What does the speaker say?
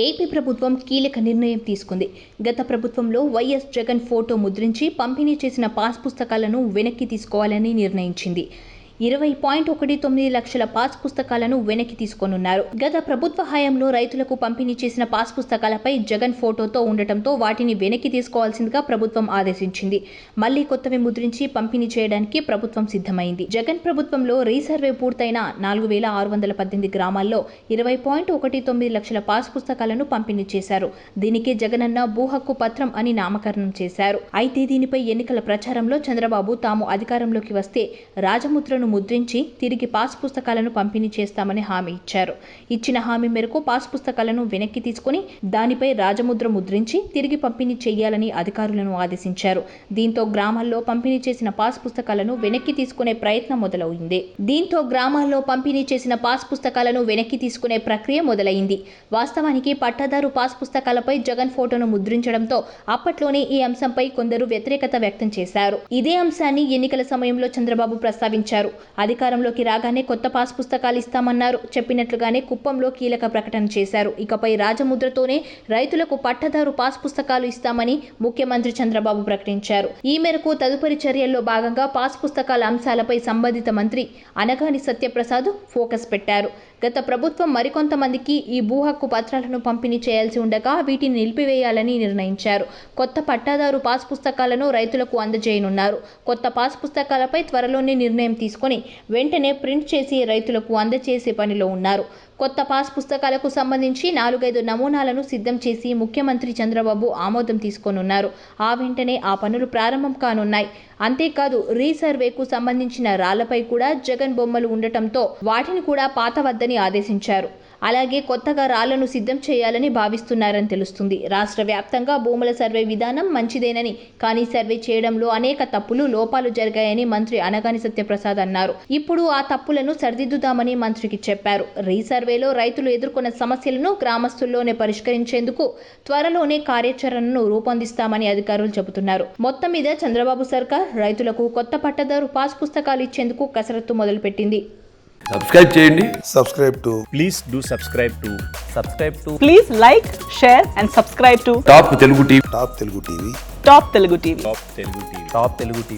AP ప్రభుత్వం కీలక నిర్ణయం తీసుకుంది. గత ప్రభుత్వంలో వైఎస్ జగన్ ఫోటో ముద్రించి పంపిణీ చేసిన పాస్ పుస్తకాలను వెనక్కి తీసుకోవాలని నిర్ణయించింది. 20.19 లక్షల పాస్ పుస్తకాలను వెనక్కి తీసుకోనున్నారు. గత ప్రభుత్వ హయాంలో రైతులకు పంపిణీ చేసిన పాస్ పుస్తకాలపై జగన్ ఫోటోతో ఉండటంతో వాటిని వెనక్కి తీసుకోవాల్సిందిగా ప్రభుత్వం ఆదేశించింది. మళ్లీ కొత్తవి ముద్రించి పంపిణీ చేయడానికి ప్రభుత్వం సిద్ధమైంది. జగన్ ప్రభుత్వంలో రీసర్వే పూర్తయిన 4618 గ్రామాల్లో 20.19 లక్షల పాస్ పుస్తకాలను పంపిణీ చేశారు. దీనికి జగనన్న భూ హక్కు పత్రం అని నామకరణం చేశారు. అయితే దీనిపై ఎన్నికల ప్రచారంలో చంద్రబాబు తాము అధికారంలోకి వస్తే రాజముద్రను ముద్రించి తిరిగి పాస్ పుస్తకాలను పంపిణీ చేస్తామని హామీ ఇచ్చారు. ఇచ్చిన హామీ మేరకు పాస్ పుస్తకాలను వెనక్కి తీసుకుని దానిపై రాజముద్ర ముద్రించి తిరిగి పంపిణీ చేయాలని అధికారులను ఆదేశించారు. దీంతో గ్రామాల్లో పంపిణీ చేసిన పాస్ పుస్తకాలను వెనక్కి తీసుకునే ప్రయత్నం మొదలైంది. వాస్తవానికి పట్టాదారు పాస్ పుస్తకాలపై జగన్ ఫోటోను ముద్రించడంతో అప్పట్లోనే ఈ అంశంపై కొందరు వ్యతిరేకత వ్యక్తం చేశారు. ఇదే అంశాన్ని ఎన్నికల సమయంలో చంద్రబాబు ప్రస్తావించారు. అధికారంలోకి రాగానే కొత్త పాస్ పుస్తకాలు ఇస్తామన్నారు. చెప్పినట్లుగానే కుప్పంలో కీలక ప్రకటన చేశారు. ఇకపై రాజముద్రతోనే రైతులకు పట్టదారు పాస్ పుస్తకాలు ఇస్తామని ముఖ్యమంత్రి చంద్రబాబు ప్రకటించారు. ఈ మేరకు తదుపరి చర్యల్లో భాగంగా పాస్ పుస్తకాల అంశాలపై సంబంధిత మంత్రి అనగాని సత్యప్రసాద్ ఫోకస్ పెట్టారు. గత ప్రభుత్వం మరికొంతమందికి ఈ భూ హక్కు పత్రాలను పంపిణీ చేయాల్సి ఉండగా వీటిని నిలిపివేయాలని నిర్ణయించారు. కొత్త పట్టాదారు పాస్ పుస్తకాలను రైతులకు అందజేయనున్నారు. కొత్త పాస్ పుస్తకాలపై త్వరలోనే నిర్ణయం తీసుకొని వెంటనే ప్రింట్ చేసి రైతులకు అందజేసే పనిలో ఉన్నారు. కొత్త పాస్ పుస్తకాలకు సంబంధించి 4-5 నమూనాలను సిద్ధం చేసి ముఖ్యమంత్రి చంద్రబాబు ఆమోదం తీసుకోనున్నారు. ఆ వెంటనే ఆ పనులు ప్రారంభం కానున్నాయి. అంతేకాదు రీసర్వేకు సంబంధించిన రాళ్లపై కూడా జగన్ బొమ్మలు ఉండటంతో వాటిని కూడా పాతవద్దని ఆదేశించారు. అలాగే కొత్తగా రాళ్లను సిద్ధం చేయాలని భావిస్తున్నారని తెలుస్తుంది. రాష్ట్ర వ్యాప్తంగా భూముల సర్వే విధానం మంచిదేనని, కానీ సర్వే చేయడంలో అనేక లోపాలు జరిగాయని మంత్రి అనగాని సత్యప్రసాద్ అన్నారు. ఇప్పుడు ఆ తప్పులను సరిదిద్దుదామని మంత్రికి చెప్పారు. రీసర్వేలో రైతులు ఎదుర్కొన్న సమస్యలను గ్రామస్తుల్లోనే పరిష్కరించేందుకు త్వరలోనే కార్యాచరణను రూపొందిస్తామని అధికారులు చెబుతున్నారు. మొత్తం మీద చంద్రబాబు సర్కార్ రైతులకు కొత్త పట్టదారు పాస్ పుస్తకాలు ఇచ్చేందుకు కసరత్తు మొదలుపెట్టింది. సబ్స్క్రైబ్ చేయండి. Please do subscribe to. Please like, share and subscribe to top Telugu TV. Top Telugu TV. Top Telugu TV.